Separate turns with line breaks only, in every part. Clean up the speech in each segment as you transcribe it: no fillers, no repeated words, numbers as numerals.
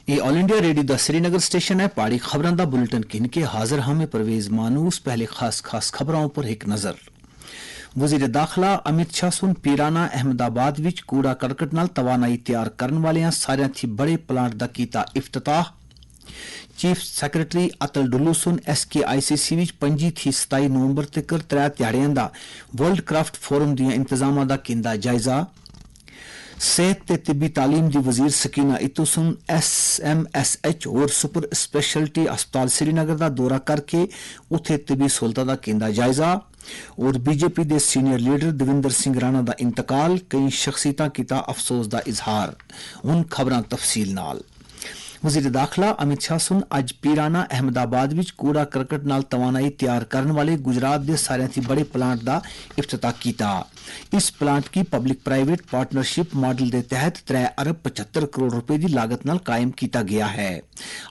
ये all India radio दा Srinagar station है। पहाड़ी खबरों का बुलेटिन किन के हाजिर हम परवेज मानूस। पहले खास खास खबरों पर एक नजर। वजीर दाखिला अमित शाह सुन पीराना अहमदाबाद विच कूड़ा करकट नाल तवानाई तैयार करने वाले सारे थी बड़े प्लांट दा कीता इफ्तिताह। चीफ सैक्रटरी अतल डुल्लू सुन SKICC विच 25 थी 27 नवंबर तक 3 ध्याड़ियां दा वर्ल्ड क्राफ्ट फोरम दियां इंतजामां दा किंदा जायजा। सेहत ते तिब्बी तालीम दी वजीर सकीना इत्तू सुन SMSH और सुपर स्पेशलिटी अस्पताल श्रीनगर दा दौरा करके उत्थे तिब्बी सहूलतां दा किंदा जायजा। और बीजेपी दे सीनियर लीडर देविंदर सिंह राणा दा इंतकाल, कई शख्सियतां कीता अफसोस दा इजहार। हुण खबरां तफसील नाल। वजीर दाखिला अमित शाह सुन अज पीराना अहमदाबाद विच कूड़ा करकट नाल तवानाई तैयार करने वाले गुजरात के सारे थी बड़े प्लांट का इफ्तिताह किया। इस प्लांट की पब्लिक प्राइवेट पार्टनरशिप मॉडल के तहत 3 अरब 75 करोड़ रुपए की लागत नाल कायम किया गया है।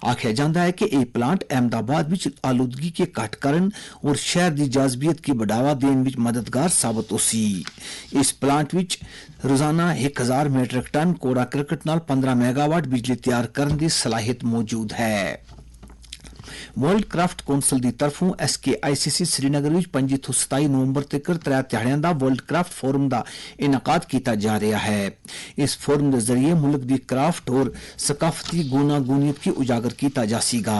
आख्या जाता है कि यह प्लांट अहमदाबाद विच आलूदगी के घट करन और शहर की जाजबियत की बढ़ावा देने विच मददगार साबित होसी। इस प्लांट विच रोजाना 1000 मीट्रिक टन कूड़ा करकट नाल 15 मेगावाट बिजली तैयार करने की सलाहियत मौजूद है। वर्ल्ड क्राफ्ट कौंसल की तरफों SKICC श्रीनगर में 25 ਤੋਂ 27 नवंबर तक 3 ध्याड़ियां का वर्ल्ड क्राफ्ट फोरम का इनकाद किया जा रहा है। इस फोरम के जरिए मुल्क की क्राफ्ट और सकाफती गुनागुनियत की उजागर किया जाएगा।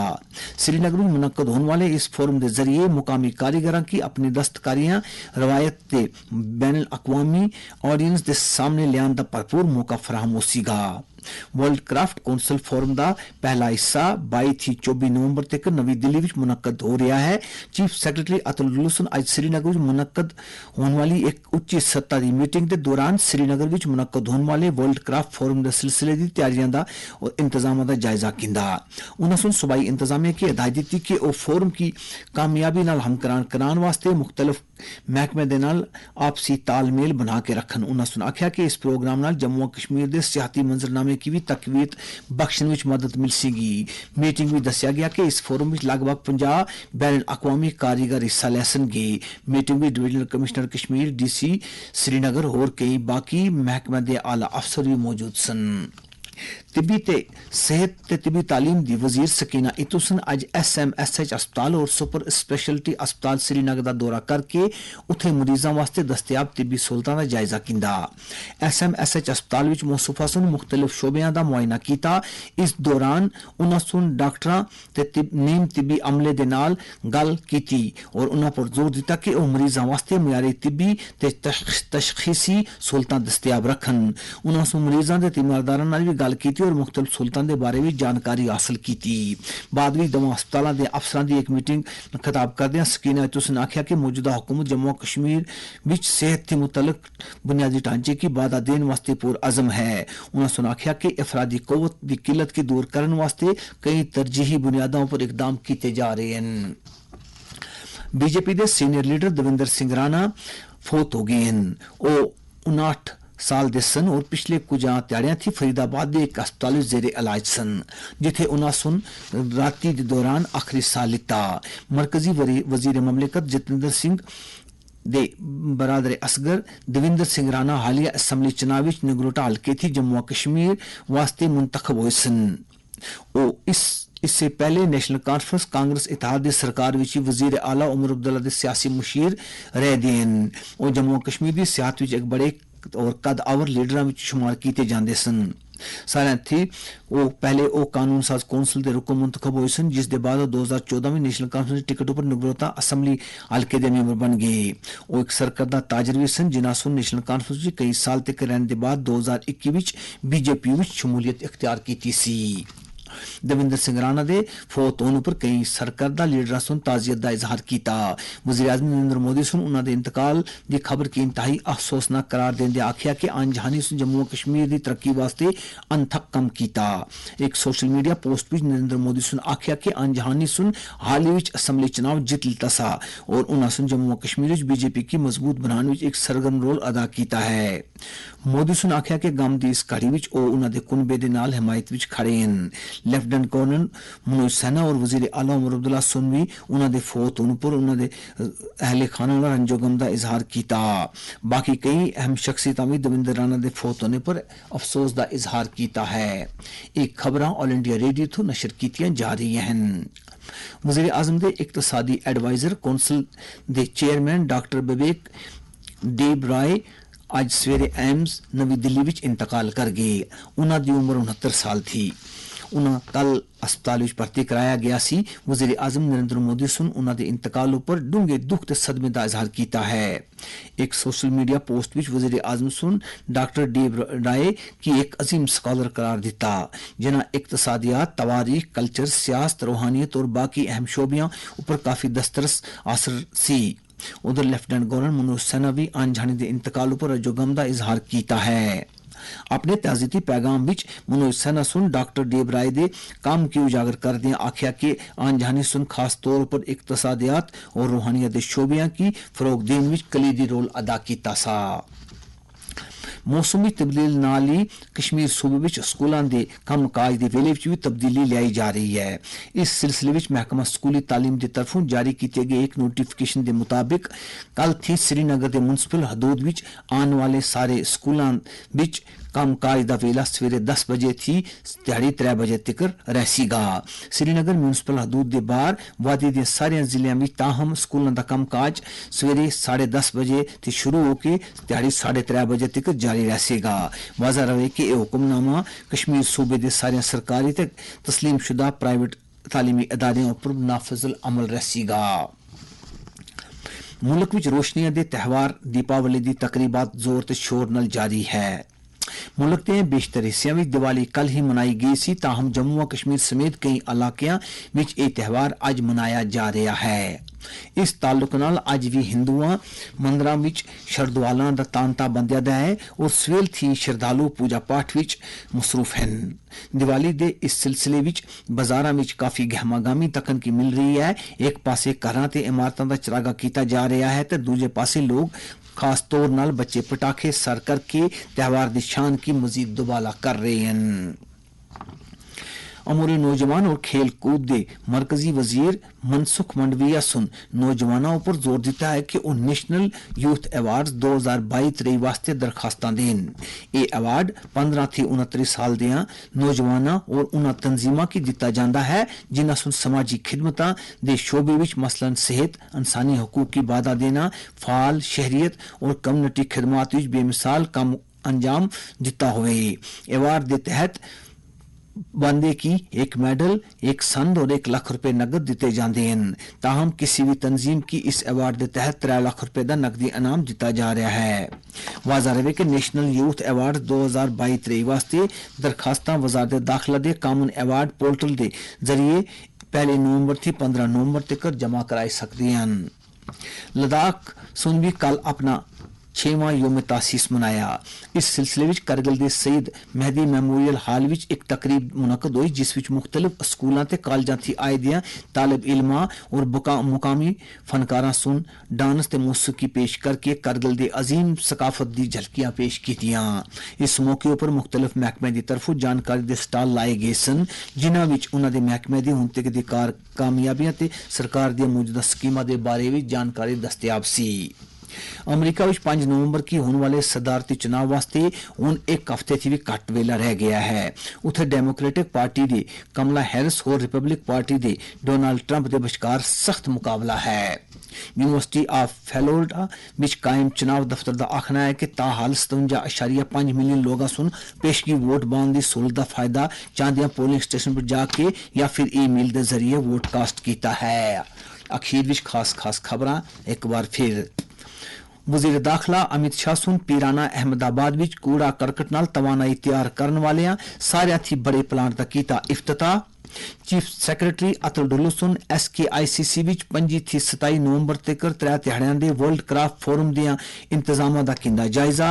श्रीनगर में मुनक्कद होने वाले इस फोरम के जरिए मुकामी कारीगरों की अपनी दस्तकारियां रवायत के बैन अवी ऑडियंस के सामने लियान का भरपूर मौका फराहम होगा। वर्ल्ड क्राफ्ट कौंसल फोरम का पहला हिस्सा 22 थी 24 नवंबर तक नवी दिल्ली में मुनक्कद हो रहा है। चीफ सैक्रटरी अतुल डुल्लू आज श्रीनगर में मुनक्कद होने वाली एक उच्च सत्ता की मीटिंग के दौरान श्रीनगर में मुनक्कद होने वाले वर्ल्ड क्राफ्ट फोरम के सिलसिले की तैयारियों का और इंतजामों का जायजा किया। उन्होंने सूबाई इंतजामिया की हिदायत दी कि वह फोरम की कामयाबी नाल हमकरान कराने वास्ते मुख्तलिफ महकमे दे नाल आपसी तालमेल बना के रखन। उन्होंने आख्या कि इस प्रोग्राम नाल जम्मू कश्मीर के सियाती मंजरनामे की भी तकवीत बख्शण में मदद मिल सकेगी। मीटिंग में दसिया गया कि इस फोरम में लगभग 50 बैन अवी कारीगर हिस्सा ले सनगे। मीटिंग में divisional commissioner Kashmir DC Srinagar और कई बाकी महकमे के आला अफसर भी मौजूद सन। तिब्बी ते सेहत ते तिब्बी तालीम दी वजीर सकीना इतुसन आज SMSH अस्पताल और सुपर स्पेशलिटी अस्पताल श्रीनगर का दौरा करके उत्थे मरीजों वास्ते दस्तयाब तिब्बी सहूलतां का जायजा किया। SMSH अस्पताल विच मौसूफा सुन मुख्तलिफ शोबियां का मुआयना किया। इस दौरान उन्हां सुन डॉक्टरां ते नीम तिब्बी अमले दे नाल गल कीती और उन्हां पर जोर दिता कि वह मरीजों वास्ते मियारी तिब्बी ते तशखीसी सहूलतां दस्तयाब रखन। उन्हां सुन मरीजों के तीमारदारां नाल भी गल की और मुख्तलिफ सहूलतां के बारे में जानकारी हासिल की। बाद में दोवां अस्पतालों के अफसरां की एक मीटिंग खिताब करदे सकीना इतुसन ने आख्या कि मौजूदा हुकूमत जम्मू कश्मीर विच सेहत के मुतलक बुनियादी ढांचे की बाधा देने वास्ते पुरअज़म है। उन्होंने आख्या कि अफरादी क़ुव्वत की किल्लत की दूर करने वास्ते कई तरजीही बुनियादों पर इकदाम किए जा रहे हैं। बीजेपी के सीनियर लीडर देविंदर सिंह राणा फौत हो गए हैं। वो 59 साल दे सन और पिछले कुछ ध्याड़ियां थी फरीदाबाद के एक अस्पताल जेरे इलाज सन, जिथे उन्हें सुन राती के दौरान आखिरी साह लिता। मरकजी वजीर ममलिकत जितेंद्र सिंह दे बरादर असगर देविंदर सिंह राणा हालिया असम्बली चुनाव नगरोटा हल्के थी जम्मू कश्मीर वास्ते मुंतखब हुए सन। इससे पहले नेशनल कॉन्फ्रेंस कांग्रेस इत्तेहाद की सरकार विच वजीर आला उमर अब्दुल्ला दे सियासी मुशीर रह देन। वो जम्मू कश्मीर की सियासत विच एक बड़े और कद आवर लीडर में शुमार किए जाते सन। सारे थी वो पहले वो कानून साज कौंसल के रुकन मुंतखब हुए सन, जिसके बाद 2014 में नेशनल कॉन्फ्रेंस टिकट पर नगरोटा असम्बली हल्के के मेंबर बन गए। वो एक सरकर्दा ताजर भी सन जिन्हें सुन नेशनल कॉन्फ्रेंस में कई साल तक रहने के बाद 2021 बीजेपी में शमूलियत इख्तियार की सी। देविंदर सिंह राणा दे फौत होने पर कई सरकर्दा लीडर सुन ताजियत का इजहार किया। वज़ीर-ए-आज़म नरेंद्र मोदी सुन उन्होंने इंतकाल की खबर की इंतहाई अफसोसनाक करार देंदे आख्या कि अनजहानी सुन जम्मू कश्मीर की तरक्की वास्ते अनथक कम किया। एक सोशल मीडिया पोस्ट में नरेंद्र मोदी सुन आख्या कि अनजहानी सुन हाल ही असम्बली चुनाव जीत लिता सा और उन्होंने सुन जम्मू कश्मीर बीजेपी की मजबूत बनाने एक सरगर्म रोल अदा किया है। मोदी सुन आख्या कि गम की इस घड़ी में उन्होंने कुनबे के नाल हिमायत खड़े हैं, ਲੈਫਟੀਨੈਂਟ ਗਵਰਨਰ ਮਨੋਜ ਸੈਨਾ ਔਰ ਵਜ਼ੀਰ ਆਲਾ ਉਮਰ ਅਬਦੁੱਲਾ ਸੁਨ ਵੀ ਉਹਨਾਂ ਦੇ ਫੌਤ ਹੋਣ ਪਰ ਉਹਨਾਂ ਦੇ ਅਹਿਲੇ ਖਾਨਾ ਨਾਲ ਰੰਜੋ ਗਮ ਦਾ ਇਜ਼ਹਾਰ ਕੀਤਾ। ਬਾਕੀ ਕਈ ਅਹਿਮ ਸ਼ਖਸੀਅਤਾਂ ਵੀ ਦਵਿੰਦਰ ਰਾਣਾ ਦੇ ਫੌਤ ਹੋਣੇ ਪਰ ਅਫਸੋਸ ਦਾ ਇਜ਼ਹਾਰ ਕੀਤਾ ਹੈ। ਇਹ ਖਬਰਾਂ ਆਲ ਇੰਡੀਆ ਰੇਡੀਓ ਤੋਂ ਨਸ਼ਰ ਕੀਤੀਆਂ ਜਾ ਰਹੀਆਂ ਹਨ। ਵਜ਼ੀਰ ਆਜ਼ਮ ਦੇ ਇਕਤਸਾਦੀ ਐਡਵਾਈਜ਼ਰ ਕੌਂਸਲ ਦੇ ਚੇਅਰਮੈਨ ਡਾਕਟਰ ਵਿਵੇਕ ਦੇਬ ਰਾਏ ਅੱਜ ਸਵੇਰੇ ਐਮਜ਼ ਨਵੀਂ ਦਿੱਲੀ ਵਿੱਚ ਇੰਤਕਾਲ ਕਰ ਗਏ। ਉਹਨਾਂ ਦੀ ਉਮਰ 69 ਸਾਲ ਥੀ। ਉਹਨਾਂ ਕੱਲ ਹਸਪਤਾਲ ਵਿੱਚ ਭਰਤੀ ਕਰਾਇਆ ਗਿਆ ਸੀ। ਵਜ਼ੀਰ ਆਜ਼ਮ ਨਰਿੰਦਰ ਮੋਦੀ ਸੁਨ ਉਹਨਾਂ ਦੇ ਇੰਤਕਾਲ ਉੱਪਰ ਡੂੰਘੇ ਦੁੱਖ ਤੇ ਸਦਮੇ ਦਾ ਇਜ਼ਹਾਰ ਕੀਤਾ ਹੈ। ਇੱਕ ਸੋਸ਼ਲ ਮੀਡੀਆ ਪੋਸਟ ਵਿੱਚ ਵਜ਼ੀਰ ਆਜ਼ਮ ਸੁਨ ਡਾਕਟਰ ਦੇਬ ਰਾਏ ਕੀ ਇੱਕ ਅਜ਼ੀਮ ਸਕਾਲਰ करार ਦਿੱਤਾ ਜਿਨ੍ਹਾਂ ਇਕਤਸਾਦੀयात, तवारीख, कल्चर, सियासत, रूहानियत और बाकी अहम शोबियां ऊपर काफी दस्तरस असर सी। उधर लेफ्टिनेंट गवर्नर मनोज सैना भी आन जाने के इंतकाल पर रजोगम का इजहार किया है। अपने ताज़ीती पैगाम विच मनोज सैना सुन डॉक्टर देब राय दे काम की उजागर करदे आख्या कि आन जाने सुन खास तौर पर इकतसादियात और रूहानियत के शोबियां की फरोग देने विच कलीदी रोल अदा किया सा। मौसमी तब्दील नाल ही कश्मीर सूबे विच स्कूलों के कम काज के वेले भी तब्दीली लाई जा रही है। इस सिलसिले में महकमा स्कूली तालीम की तरफों जारी किए गए एक नोटिफिकेशन के मुताबिक कल थी श्रीनगर के मुनसिपल हदूद विच आने वाले सारे स्कूलों विच कम काज का वेला सवेरे 10 बजे थी दिहाड़ी 3 बजे तक रहसीगा। श्रीनगर म्यूनसिपल हदूद के बाहर वादी के सारे जिलों में ताहम स्कूलों का कम काज सवेरे 10:30 बजे से शुरू होकर दिहाड़ी 3:30 बजे तक जारी रहेगा। वाजा रहे कि यह हुक्मनामा कश्मीर सूबे के सारे सरकारी ते तस्लीम शुदा प्राइवेट तालीमी अदारों पर नाफिजुल अमल रहेगा। मुल्क विच रोशनियां दे त्यौहार दीपावली की तकरीबात जोर ते शोर नाल जारी है। मुल्क के बेशतर हिस्सों में दिवाली कल ही मनाई गई सी ताहम जम्मू कश्मीर समेत कई इलाकों में यह त्यौहार अज मनाया जा रहा है। इस ताल्लुक नाल अज भी हिंदुओं मंदिरों में श्रद्धालुओं का तांता बंधिया दा है और सवेल थी श्रद्धालु पूजा पाठ विच मसरूफ हैं। दिवाली दे इस सिलसिले विच बाजारां विच काफी गहमागामी तकन की मिल रही है। एक पासे घरां ते इमारतां दा चरागा किया जा रहा है तो दूजे पासे लोग खास तौर नाल बच्चे पटाखे सर करके त्यौहार की शान की मजीद दुबाला कर रहे हैं। अमूरी नौजवान और खेल कूद के मरकजी वजीर मनसुख मंडविया सुन नौजवानों पर जोर दिता है कि वह नेशनल यूथ अवार्ड 2022-23 वास्ते दरखास्तां देन। ये अवार्ड 15 थी 29 साल दियां नौजवानों और उन्हां तंजीमां की दिता जांदा है जिन्हां सुन समाजी खिदमतां दे शोबे विच मसलन सेहत, इंसानी हकूक की बाधा देना, फाल शहरियत और कम्युनिटी खिदमात विच बेमिसाल काम अंजाम दिता होवे। अवार्ड के तहत बंदे की एक मेडल, एक संद और 1 लाख रुपए नकद दिते जाते हैं। ताहम किसी भी तंजीम की इस अवार्ड के तहत 3 लाख रुपए का नकदी इनाम दिता जा रहा है। वाज़ा रहे कि नेशनल यूथ अवार्ड 2022-23 वास्ते दरखास्तां वज़ारत दाखिला दे कामन अवार्ड पोर्टल के जरिए 1 नवंबर थी 15 नवंबर तक जमा कराई सकती हैं। लद्दाख सुन भी कल अपना 6वां योम तासीस मनाया। इस सिलसिले में करगिल के सईद मेहदी मेमोरियल हाल में एक तकरीब मुनक्कद हुई जिस विच मुख्तलिफ स्कूलों ते कॉलेजां थी आए दियां तालिब इल्मां और मुकामी फनकारां सुन डांस ते मौसीकी पेश करके करगिल के अजीम सकाफत की झलकियां पेश कीतियां। इस मौके पर मुख्तलिफ महकमे की तरफों जानकारी के स्टाल लाए गए सन जिन्हां विच उन्हां दे महकमे दी हुण तक दी कामयाबियां ते सरकार दी मौजूदा स्कीमां दे बारे भी जानकारी दस्तयाब सी। अमरीका में 5 नवंबर की होने वाले सदारती चुनाव वास्ते हुण एक हफ्ते थी भी घट वेला रह गया है। उथे डेमोक्रेटिक पार्टी दी कमला हैरिस और रिपब्लिक पार्टी दे डोनाल्ड ट्रंप के विचकार सख्त मुकाबला है। यूनिवर्सिटी ऑफ फ्लोरिडा विच कायम चुनाव दफ्तर का आखना है कि ताहाल 57.5 मिलियन लोगों सुन पेशगी वोट पाने की सहूलत का फायदा चाहदियां पोलिंग स्टेशन पर जाके या फिर ईमेल के जरिए वोट कास्ट किया है। अखीर विच खास खबरां एक बार फिर वजीर दाखिला अमित शाह सुन पीराना अहमदाबाद विच कूड़ा करकट नाल तवानाई तैयार करने वाले सारे थी बड़े प्लांट का कीता इफ्तिताह। चीफ सैक्रटरी अतुल डुल्लू सुन SKICC विच 25 थी 27 नवंबर तक 3 दिहाड़ियां दे वर्ल्ड क्राफ्ट फोरम दियां इंतजामां दा कीता जायजा।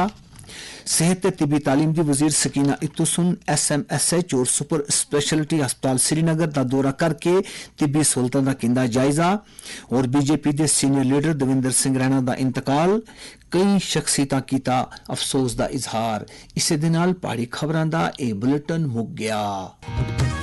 सेहत ते तिबी तालीम की वजीर सकीना इत्तू सुन SMSH और सुपर स्पेशलिटी अस्पताल श्रीनगर का दौरा करके तिबी सहूलतों का कीता जायजा। और बीजेपी के सीनियर लीडर दविंदर सिंह रैना का इंतकाल, कई शख्सियतां कीता अफसोस का इजहार। इसे दे नाल पहाड़ी खबरां दा ए बुलेटिन मुक गया।